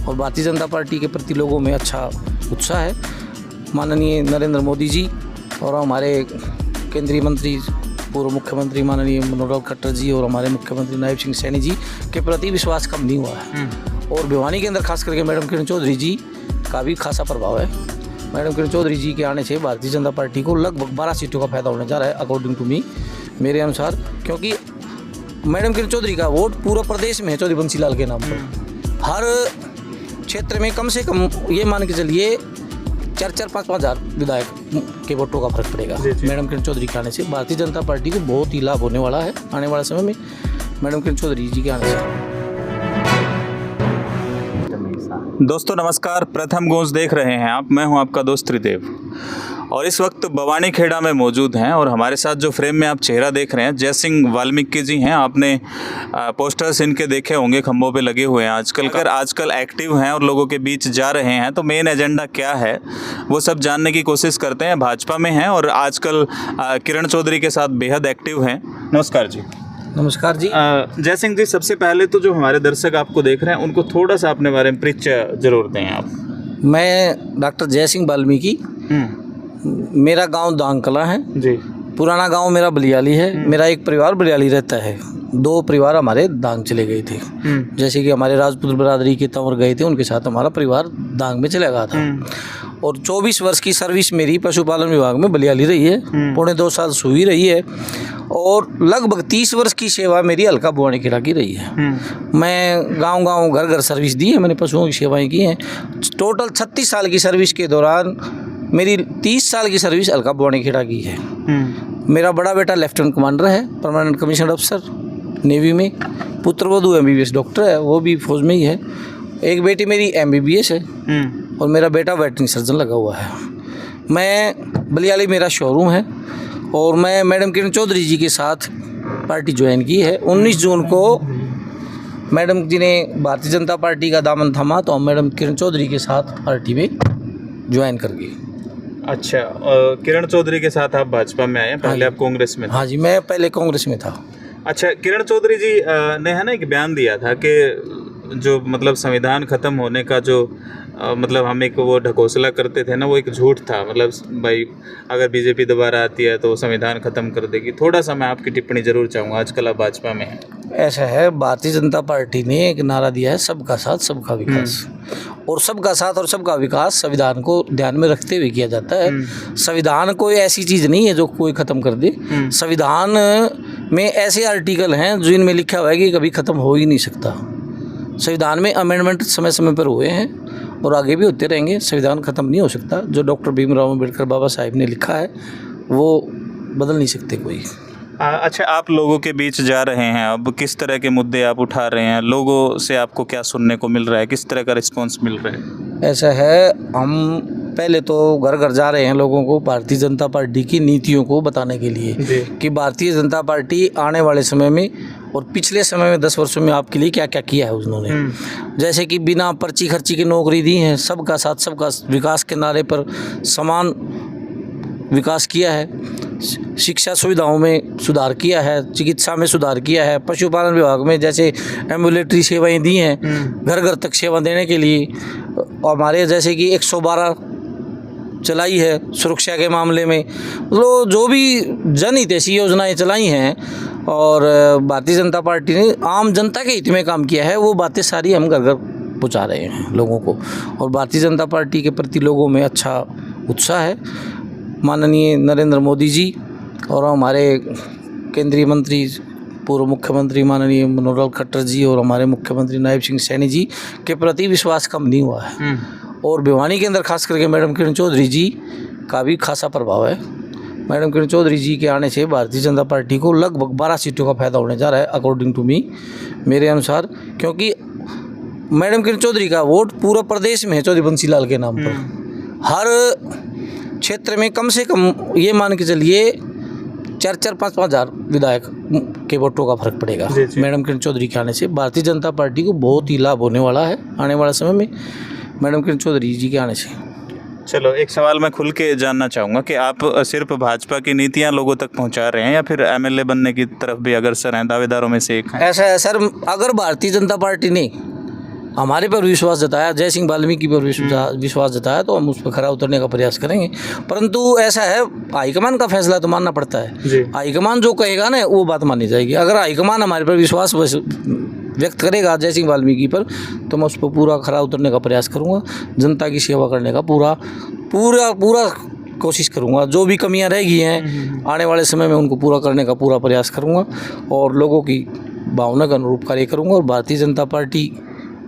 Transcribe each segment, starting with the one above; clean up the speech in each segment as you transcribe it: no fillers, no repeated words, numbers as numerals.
और भारतीय जनता पार्टी के प्रति लोगों में अच्छा उत्साह है। माननीय नरेंद्र मोदी जी और हमारे केंद्रीय मंत्री पूर्व मुख्यमंत्री माननीय मनोहर खट्टर जी और हमारे मुख्यमंत्री नायब सिंह सैनी जी के प्रति विश्वास कम नहीं हुआ है। और भिवानी के अंदर खास करके मैडम किरण चौधरी जी का भी खासा प्रभाव है। मैडम किरण चौधरी जी के आने से भारतीय जनता पार्टी को लगभग 12 सीटों का फायदा होने जा रहा है अकॉर्डिंग टू मी, मेरे अनुसार, क्योंकि मैडम किरण चौधरी का वोट पूरा प्रदेश में है चौधरी बंसी लाल के नाम पर। हर क्षेत्र में कम से कम ये मान के चलिए 4-5 हज़ार विधायक के वोटों का फर्क पड़ेगा मैडम किरण चौधरी के आने से। भारतीय जनता पार्टी को बहुत ही लाभ होने वाला है आने वाले समय में मैडम किरण चौधरी जी के आने से। दोस्तों नमस्कार, प्रथम गूंज देख रहे हैं आप। मैं हूं आपका दोस्त त्रिदेव और इस वक्त बवानी खेड़ा में मौजूद हैं और हमारे साथ जो फ्रेम में आप चेहरा देख रहे हैं जय सिंह वाल्मीकि जी हैं। आपने पोस्टर्स इनके देखे होंगे, खंभों पे लगे हुए हैं। आजकल एक्टिव हैं और लोगों के बीच जा रहे हैं, तो मेन एजेंडा क्या है वो सब जानने की कोशिश करते हैं। भाजपा में हैं और आजकल किरण चौधरी के साथ बेहद एक्टिव हैं। नमस्कार जी। नमस्कार जी। जय सिंह जी, सबसे पहले तो जो हमारे दर्शक आपको देख रहे हैं उनको थोड़ा सा अपने बारे में परिचय जरूर दें आप। मैं डॉक्टर जय सिंह वाल्मीकि, मेरा गांव दांग कला है जी। पुराना गांव मेरा बलियाली है। मेरा एक परिवार बलियाली रहता है, 2 परिवार हमारे दांग चले गए थे। जैसे कि हमारे राजपूत बरादरी के तंवर गए थे, उनके साथ हमारा परिवार दांग में चला गया था। और 24 वर्ष की सर्विस मेरी पशुपालन विभाग में बलियाली रही है। 2.25 साल सुई रही है और लगभग 30 वर्ष की सेवा मेरी हल्का बवानी खेड़ा की रही है। मैं गांव-गांव घर-घर सर्विस दी है, मैंने पशुओं की सेवाएं की हैं। टोटल 36 साल की सर्विस के दौरान मेरी 30 साल की सर्विस हल्का बवानी खेड़ा की है। मेरा बड़ा बेटा लेफ्टिनेंट कमांडर है, परमानेंट कमीशन अफसर नेवी में। पुत्रवधू MBBS डॉक्टर है, वो भी फौज में ही है। एक बेटी मेरी MBBS है और मेरा बेटा वेटरनरी सर्जन लगा हुआ है। मैं बलियाली मेरा शोरूम है और मैं मैडम किरण चौधरी जी के साथ पार्टी ज्वाइन की है। 19 जून को मैडम जी ने भारतीय जनता पार्टी का दामन थामा तो हम मैडम किरण चौधरी के साथ पार्टी में ज्वाइन कर गए। अच्छा, किरण चौधरी के साथ आप भाजपा में आए हैं, पहले आप कांग्रेस में थे? हाँ जी, मैं पहले कांग्रेस में था। अच्छा, किरण चौधरी जी ने है ना एक बयान दिया था कि जो मतलब संविधान खत्म होने का जो मतलब हम एक वो ढकोसला करते थे ना, वो एक झूठ था। मतलब भाई अगर बीजेपी दोबारा आती है तो संविधान खत्म कर देगी। थोड़ा सा मैं आपकी टिप्पणी जरूर चाहूँगा, आजकल आप भाजपा में हैं। ऐसा है, भारतीय जनता पार्टी ने एक नारा दिया है, सबका साथ सबका विकास। और सबका साथ और सबका विकास संविधान को ध्यान में रखते हुए किया जाता है। संविधान कोई ऐसी चीज़ नहीं है जो कोई ख़त्म कर दे। संविधान में ऐसे आर्टिकल हैं जिनमें लिखा हुआ है कि कभी ख़त्म हो ही नहीं सकता। संविधान में अमेंडमेंट समय समय पर हुए हैं और आगे भी होते रहेंगे। संविधान ख़त्म नहीं हो सकता। जो डॉक्टर भीमराव अम्बेडकर बाबा साहिब ने लिखा है वो बदल नहीं सकते कोई। अच्छा, आप लोगों के बीच जा रहे हैं, अब किस तरह के मुद्दे आप उठा रहे हैं? लोगों से आपको क्या सुनने को मिल रहा है? किस तरह का रिस्पांस मिल रहा है? ऐसा है, हम पहले तो घर घर जा रहे हैं लोगों को भारतीय जनता पार्टी की नीतियों को बताने के लिए कि भारतीय जनता पार्टी आने वाले समय में और पिछले समय में 10 वर्षों में आपके लिए क्या क्या किया है उन्होंने। जैसे कि बिना पर्ची खर्ची की नौकरी दी है, सबका साथ सबका विकास के नारे पर समान विकास किया है। शिक्षा सुविधाओं में सुधार किया है, चिकित्सा में सुधार किया है, पशुपालन विभाग में जैसे एम्बुलेटरी सेवाएं दी हैं घर घर तक सेवा देने के लिए। और हमारे जैसे कि 112 चलाई है सुरक्षा के मामले में। जो भी जनहितैषी योजनाएं चलाई हैं और भारतीय जनता पार्टी ने आम जनता के हित में काम किया है, वो बातें सारी हम घर घर पहुँचा रहे हैं लोगों को। और भारतीय जनता पार्टी के प्रति लोगों में अच्छा उत्साह है। माननीय नरेंद्र मोदी जी और हमारे केंद्रीय मंत्री पूर्व मुख्यमंत्री माननीय मनोहर खट्टर जी और हमारे मुख्यमंत्री नायब सिंह सैनी जी के प्रति विश्वास कम नहीं हुआ है। और भिवानी के अंदर खास करके मैडम किरण चौधरी जी का भी खासा प्रभाव है। मैडम किरण चौधरी जी के आने से भारतीय जनता पार्टी को लगभग 12 सीटों का फायदा होने जा रहा है अकॉर्डिंग टू मी, मेरे अनुसार, क्योंकि मैडम किरण चौधरी का वोट पूरा प्रदेश में है चौधरी बंसी लाल के नाम पर। हर क्षेत्र में कम से कम ये मान के चलिए 4-5 हज़ार विधायक के वोटों का फर्क पड़ेगा मैडम किरण चौधरी के आने से। भारतीय जनता पार्टी को बहुत ही लाभ होने वाला है आने वाले समय में मैडम किरण चौधरी जी के आने से। चलो, एक सवाल मैं खुल के जानना चाहूँगा कि आप सिर्फ भाजपा की नीतियाँ लोगों तक पहुँचा रहे हैं या फिर MLA बनने की तरफ भी अग्रसर हैं? दावेदारों में से एक हैं। ऐसा है सर, अगर भारतीय जनता पार्टी ने हमारे पर विश्वास जताया, जय सिंह वाल्मीकि पर विश्वास जताया, तो हम उस पर खरा उतरने का प्रयास करेंगे। परंतु ऐसा है, हाईकमान का फैसला तो मानना पड़ता है। हाईकमान जो कहेगा ना वो बात मानी जाएगी। अगर हाईकमान हमारे पर विश्वास व्यक्त करेगा जय सिंह वाल्मीकि पर, तो मैं उस पर पूरा खरा उतरने का प्रयास करूँगा। जनता की सेवा करने का पूरा कोशिश करूँगा। जो भी कमियां रह गई हैं आने वाले समय में उनको पूरा करने का पूरा प्रयास करूँगा और लोगों की भावना के अनुरूप कार्य करूँगा। और भारतीय जनता पार्टी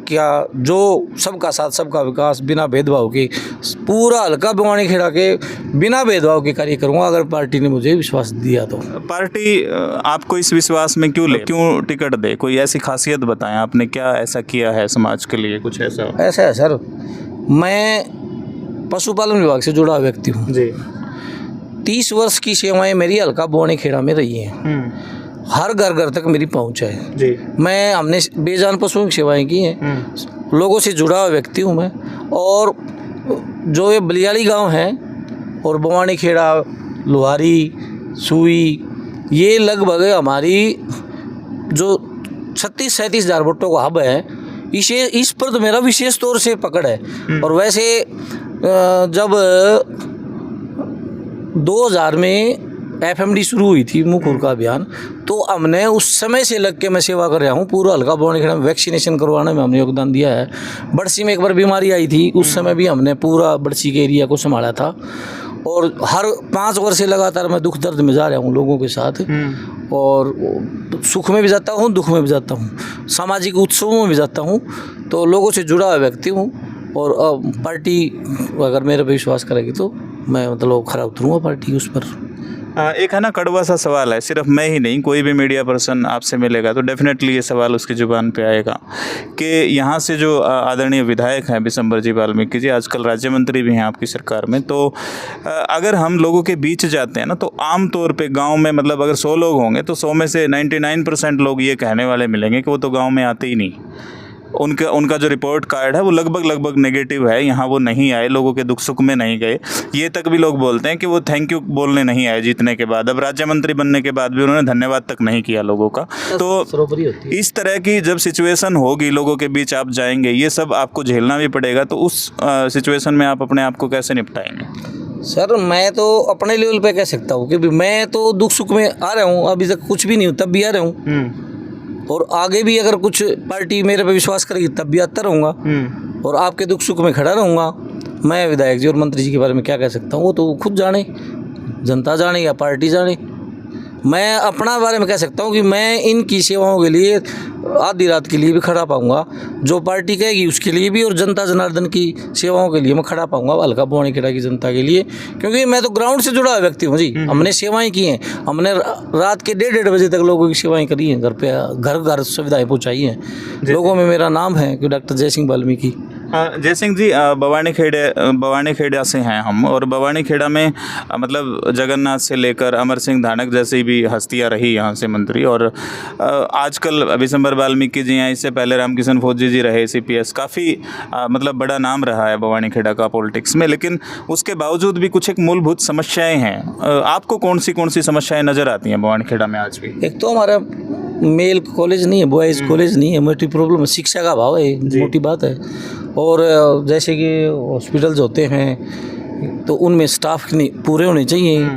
क्या जो सबका साथ सबका विकास बिना भेदभाव के, पूरा हल्का बवानी खेड़ा के बिना भेदभाव के कार्य करूँगा, अगर पार्टी ने मुझे विश्वास दिया तो। पार्टी आपको इस विश्वास में क्यों ले, क्यों टिकट दे? कोई ऐसी खासियत बताएं, आपने क्या ऐसा किया है समाज के लिए? कुछ ऐसा है सर, मैं पशुपालन विभाग से जुड़ा व्यक्ति हूँ जी। 30 वर्ष की सेवाएं मेरी हल्का बवानी खेड़ा में रही हैं। हर घर घर तक मेरी पहुँच है जी। हमने बेजान पशुओं की सेवाएं की हैं। लोगों से जुड़ा हुआ व्यक्ति हूँ मैं। और जो ये बलियाली गांव है और बवानी खेड़ा, लोहारी, सुई, ये लगभग हमारी जो 36-37 हज़ार वोटों का हब है, इस पर तो मेरा विशेष तौर से पकड़ है। और वैसे जब 2000 में एफएमडी शुरू हुई थी, मुकुर का अभियान, तो हमने उस समय से लग के मैं सेवा कर रहा हूँ। पूरा हल्का बवानी खेड़ा में वैक्सीनेशन करवाने में हमने योगदान दिया है। बड़सी में एक बार बीमारी आई थी, उस समय भी हमने पूरा बड़सी के एरिया को संभाला था। और हर 5 वर्ष से लगातार मैं दुख दर्द में जा रहा हूँ लोगों के साथ, और सुख में भी जाता हूँ, दुख में भी जाता हूँ, सामाजिक उत्सवों में भी जाता हूँ। तो लोगों से जुड़ा हुआ व्यक्ति हूँ। और पार्टी अगर मेरे पे विश्वास करेगी तो मैं मतलब खरा उतरूँगा पार्टी उस पर। एक है ना कड़वा सा सवाल है, सिर्फ मैं ही नहीं, कोई भी मीडिया पर्सन आपसे मिलेगा तो डेफिनेटली ये सवाल उसकी ज़ुबान पे आएगा कि यहाँ से जो आदरणीय विधायक हैं बिशंबर जी वाल्मीकि जी, आजकल राज्य मंत्री भी हैं आपकी सरकार में, तो अगर हम लोगों के बीच जाते हैं ना, तो आम तौर पे गांव में मतलब अगर 100 लोग होंगे तो 100 में से 99% लोग ये कहने वाले मिलेंगे कि वो तो गाँव में आते ही नहीं। उनका जो रिपोर्ट कार्ड है वो लगभग नेगेटिव है। यहाँ वो नहीं आए, लोगों के दुख सुख में नहीं गए। ये तक भी लोग बोलते हैं कि वो थैंक यू बोलने नहीं आए जीतने के बाद। अब राज्य मंत्री बनने के बाद भी उन्होंने धन्यवाद तक नहीं किया लोगों का। तो इस तरह की जब सिचुएशन होगी, लोगों के बीच आप जाएंगे, ये सब आपको झेलना भी पड़ेगा। तो उस सिचुएशन में आप अपने आप को कैसे निपटाएंगे? सर, मैं तो अपने लेवल पे कह सकता हूँ कि मैं तो दुख सुख में आ रहा हूँ। अभी तक कुछ भी नहीं हूँ, तब भी आ रहा हूँ। और आगे भी अगर कुछ पार्टी मेरे पे विश्वास करेगी तब भी आता रहूँगा। और आपके दुख सुख में खड़ा रहूँगा। मैं विधायक जी और मंत्री जी के बारे में क्या कह सकता हूँ, वो तो खुद जाने, जनता जाने या पार्टी जाने। मैं अपना बारे में कह सकता हूँ कि मैं इनकी सेवाओं के लिए आधी रात के लिए भी खड़ा पाऊँगा, जो पार्टी कहेगी उसके लिए भी, और जनता जनार्दन की सेवाओं के लिए मैं खड़ा पाऊँगा, हल्का बवानी खेड़ा की जनता के लिए। क्योंकि मैं तो ग्राउंड से जुड़ा हुआ व्यक्ति हूँ जी। हमने सेवाएं की हैं, हमने रात के 1:30 बजे तक लोगों की सेवाएं करी हैं, घर घर सुविधाएं पहुँचाई हैं। लोगों में मेरा नाम है कि डॉक्टर जय सिंह वाल्मीकि। जय सिंह जी, बवानी खेड़ा से हैं हम, और बवानी खेड़ा में मतलब जगन्नाथ से लेकर अमर सिंह धानक जैसी भी हस्तियां रही यहाँ से मंत्री, और आजकल बिशंबर वाल्मीकि जी हैं, इससे पहले रामकिशन फौजी जी रहे CPS। काफ़ी मतलब बड़ा नाम रहा है बवानी खेड़ा का पॉलिटिक्स में, लेकिन उसके बावजूद भी कुछ एक मूलभूत समस्याएँ हैं। आपको कौन सी समस्याएँ नज़र आती हैं बवानी खेड़ा में आज भी? एक तो हमारा मेल कॉलेज नहीं है, बॉयज़ कॉलेज नहीं है, मोटी प्रॉब्लम है, शिक्षा का अभाव है, मोटी बात है। और जैसे कि हॉस्पिटल्स होते हैं तो उनमें स्टाफ नहीं पूरे होने चाहिए।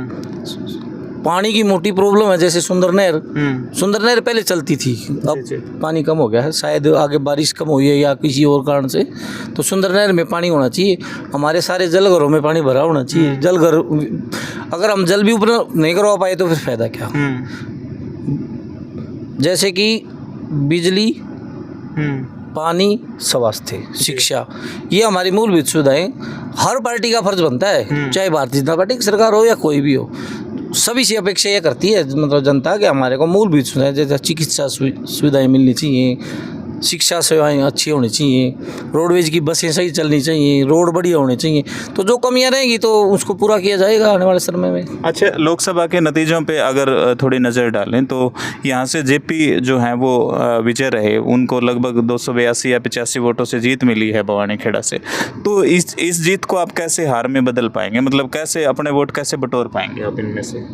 पानी की मोटी प्रॉब्लम है, जैसे सुंदर नहर पहले चलती थी, अब पानी कम हो गया है, शायद आगे बारिश कम हुई है या किसी और कारण से। तो सुंदर नहर में पानी होना चाहिए। हमारे सारे जलघरों में पानी भरा होना चाहिए। जलघर अगर हम जल भी ऊपर नहीं करवा पाए तो फिर फायदा क्या? जैसे कि बिजली, पानी, स्वास्थ्य, शिक्षा, ये हमारी मूलभूत सुविधाएं हर पार्टी का फर्ज बनता है, चाहे भारतीय जनता पार्टी की सरकार हो या कोई भी हो। सभी से अपेक्षा ये करती है मतलब जनता कि हमारे को मूलभूत सुविधाएं जैसे चिकित्सा सुविधाएं मिलनी चाहिए, शिक्षा सेवाएं अच्छी होनी चाहिए, रोडवेज की बसें सही चलनी चाहिए, रोड बढ़िया होने चाहिए। तो जो कमियां रहेंगी तो उसको पूरा किया जाएगा आने वाले समय में। अच्छा, लोकसभा के नतीजों पे अगर थोड़ी नज़र डालें तो यहाँ से JP जो हैं वो विजय रहे, उनको लगभग 282 या 85 वोटों से जीत मिली है बवानी खेड़ा से। तो इस जीत को आप कैसे हार में बदल पाएंगे? मतलब कैसे अपने वोट कैसे बटोर पाएंगे आप इनमें से?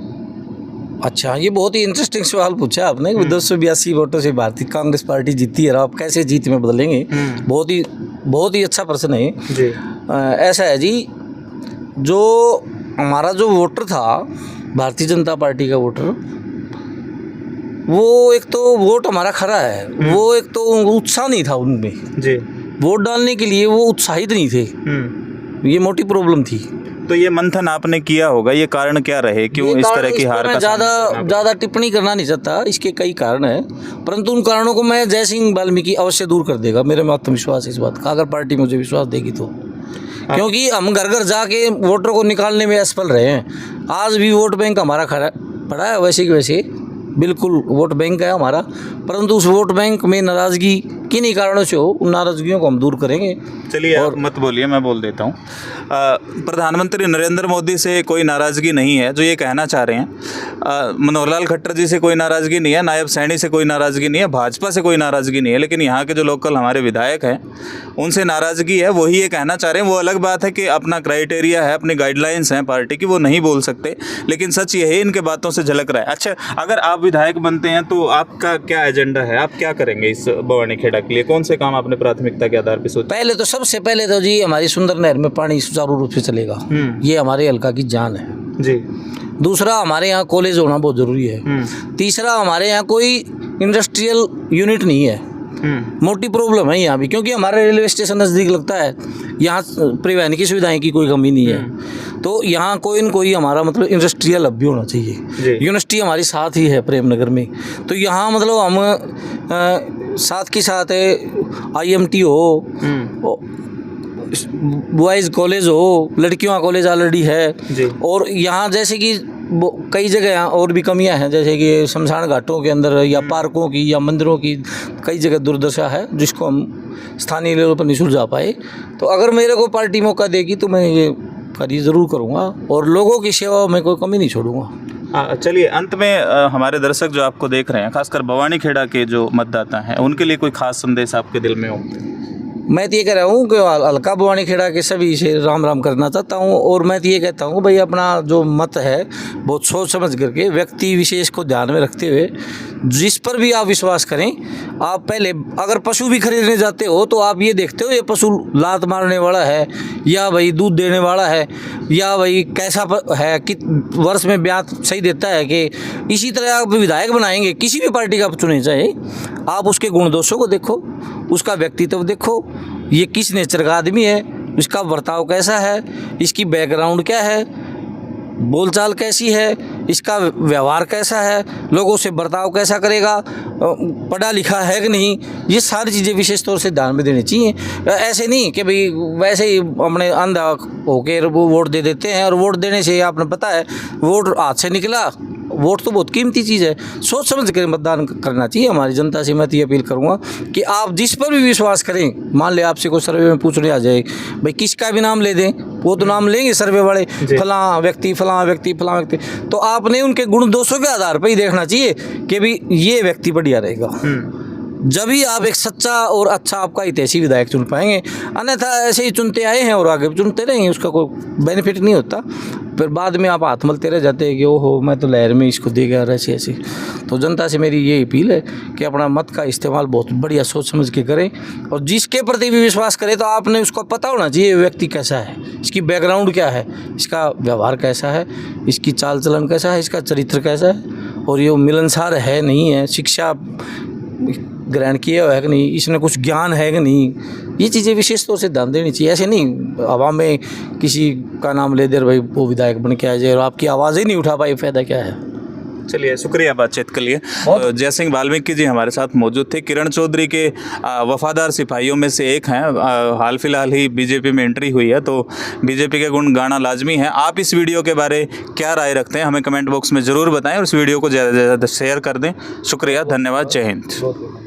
अच्छा, ये बहुत ही इंटरेस्टिंग सवाल पूछा आपने कि 282 वोटों से भारतीय कांग्रेस पार्टी जीती है और आप कैसे जीत में बदलेंगे। बहुत ही अच्छा प्रश्न है जी। ऐसा है जी, जो हमारा जो वोटर था भारतीय जनता पार्टी का वोटर, वो एक तो वोट हमारा खरा है, वो एक तो उत्साह नहीं था उनमें जी, वोट डालने के लिए वो उत्साहित नहीं थे, ये मोटी प्रॉब्लम थी। तो ये मंथन आपने किया होगा, ये कारण क्या रहे, क्यों इस तरह की हार का? ज़्यादा टिप्पणी करना नहीं चाहता, इसके कई कारण हैं, परंतु उन कारणों को मैं जय सिंह वाल्मीकि अवश्य दूर कर देगा, मेरे में आत्मविश्वास है इस बात का, अगर पार्टी मुझे विश्वास देगी तो। क्योंकि हम घर घर जाके वोटर को निकालने में असफल रहे हैं। आज भी वोट बैंक हमारा खड़ा पड़ा है, वैसे कि वैसे बिल्कुल वोट बैंक है हमारा, परंतु उस वोट बैंक में नाराज़गी किन्हीं कारणों से हो, उन नाराज़गियों को हम दूर करेंगे। चलिए और मत बोलिए, मैं बोल देता हूँ। प्रधानमंत्री नरेंद्र मोदी से कोई नाराज़गी नहीं है, जो ये कहना चाह रहे हैं। मनोहर लाल खट्टर जी से कोई नाराज़गी नहीं है, नायब सैनी से कोई नाराज़गी नहीं है, भाजपा से कोई नाराज़गी नहीं है, लेकिन यहाँ के जो लोकल हमारे विधायक हैं उनसे नाराज़गी है। वही ये कहना चाह रहे हैं। वो अलग बात है कि अपना क्राइटेरिया है, अपनी गाइडलाइंस हैं पार्टी की, वो नहीं बोल सकते, लेकिन सच यही इनके बातों से झलक रहा है। अच्छा, अगर आप विधायक बनते हैं तो आपका क्या एजेंडा है, आप क्या करेंगे इस बवानी खेड़ा के लिए? कौन से काम आपने प्राथमिकता के आधार पर सोचे? पहले तो सबसे पहले तो जी हमारी सुंदर नहर में पानी सुचारू रूप से चलेगा, ये हमारे हल्का की जान है जी। दूसरा, हमारे यहाँ कॉलेज होना बहुत ज़रूरी है। तीसरा, हमारे यहाँ कोई इंडस्ट्रियल यूनिट नहीं है, मोटी प्रॉब्लम है यहाँ भी, क्योंकि हमारा रेलवे स्टेशन नज़दीक लगता है, यहाँ परिवहन की सुविधाएं की कोई कमी नहीं है, तो यहाँ कोई न कोई हमारा मतलब इंडस्ट्रियल हब भी होना चाहिए। यूनिवर्सिटी हमारी साथ ही है प्रेमनगर में, तो यहाँ मतलब हम साथ के साथ IMT हो, बॉयज़ कॉलेज हो, लड़कियों का कॉलेज ऑलरेडी है, और यहाँ जैसे कि कई जगह और भी कमियां हैं, जैसे कि शमशान घाटों के अंदर या पार्कों की या मंदिरों की कई जगह दुर्दशा है, जिसको हम स्थानीय लेवल पर नहीं सुलझा पाए। तो अगर मेरे को पार्टी मौका देगी तो मैं ये कार्य ज़रूर करूँगा और लोगों की सेवा में कोई कमी नहीं छोड़ूंगा। चलिए, अंत में हमारे दर्शक जो आपको देख रहे हैं, खासकर बवानी खेड़ा के जो मतदाता हैं, उनके लिए कोई खास संदेश आपके दिल में हो? मैं तो ये कह रहा हूँ कि हल्का बवानी खेड़ा के सभी से राम राम करना चाहता हूँ, और मैं तो ये कहता हूँ भाई अपना जो मत है बहुत सोच समझ करके, व्यक्ति विशेष को ध्यान में रखते हुए जिस पर भी आप विश्वास करें। आप पहले अगर पशु भी खरीदने जाते हो तो आप ये देखते हो ये पशु लात मारने वाला है या भाई दूध देने वाला है या भाई कैसा है, कि वर्ष में ब्याज सही देता है, कि इसी तरह आप विधायक बनाएंगे किसी भी पार्टी का चुने चाहे, आप उसके गुण दोषों को देखो, उसका व्यक्तित्व देखो, ये किस नेचर का आदमी है, इसका बर्ताव कैसा है, इसकी बैकग्राउंड क्या है, बोलचाल कैसी है, इसका व्यवहार कैसा है, लोगों से बर्ताव कैसा करेगा, पढ़ा लिखा है कि नहीं, ये सारी चीज़ें विशेष तौर से ध्यान में देनी चाहिए। ऐसे नहीं कि भाई वैसे ही अपने अंधा होकर वो वोट दे देते हैं, और वोट देने से आपने पता है वोट हाथ से निकला, वोट तो बहुत कीमती चीज़ है, सोच समझ कर मतदान करना चाहिए। हमारी जनता से मैं ये अपील करूँगा कि आप जिस पर भी विश्वास करें, मान ले आपसे कोई सर्वे में पूछने आ जाए, भाई किसका भी नाम ले दें, वो तो नाम लेंगे सर्वे वाले, फलां व्यक्ति फलां व्यक्ति फलां व्यक्ति, तो आपने उनके गुण दोषों के आधार पर ही देखना चाहिए कि भाई ये व्यक्ति बढ़िया रहेगा, जब ही आप एक सच्चा और अच्छा आपका हितैषी विधायक चुन पाएंगे। अन्यथा ऐसे ही चुनते आए हैं और आगे चुनते रहेंगे, उसका कोई बेनिफिट नहीं होता, फिर बाद में आप हाथ मलते रह जाते हैं कि ओहो मैं तो लहर में इसको दे गया, ऐसे ऐसे। तो जनता से मेरी ये अपील है कि अपना मत का इस्तेमाल बहुत बढ़िया सोच समझ के करें, और जिसके प्रति भी विश्वास करें तो आपने उसको पता होना चाहिए व्यक्ति कैसा है, इसकी बैकग्राउंड क्या है, इसका व्यवहार कैसा है, इसकी चाल चलन कैसा है, इसका चरित्र कैसा है, और ये मिलनसार है नहीं है, शिक्षा ग्रहण किया हुआ है कि नहीं, इसमें कुछ ज्ञान है कि नहीं, ये चीज़ें विशेष तौर से ध्यान देनी चाहिए। ऐसे नहीं हवा में किसी का नाम ले दे भाई वो विधायक बन के आ जाए और आपकी आवाज़ ही नहीं उठा पाई, फ़ायदा क्या है। चलिए, शुक्रिया बातचीत के लिए। जय सिंह वाल्मीकि जी हमारे साथ मौजूद थे। किरण चौधरी के वफादार सिपाहियों में से एक हैं, हाल फिलहाल ही बीजेपी में एंट्री हुई है, तो बीजेपी के गुण गाना लाजमी है। आप इस वीडियो के बारे क्या राय रखते हैं हमें कमेंट बॉक्स में ज़रूर बताएं, और इस वीडियो को ज़्यादा से ज़्यादा शेयर कर दें। शुक्रिया, धन्यवाद, जय हिंद।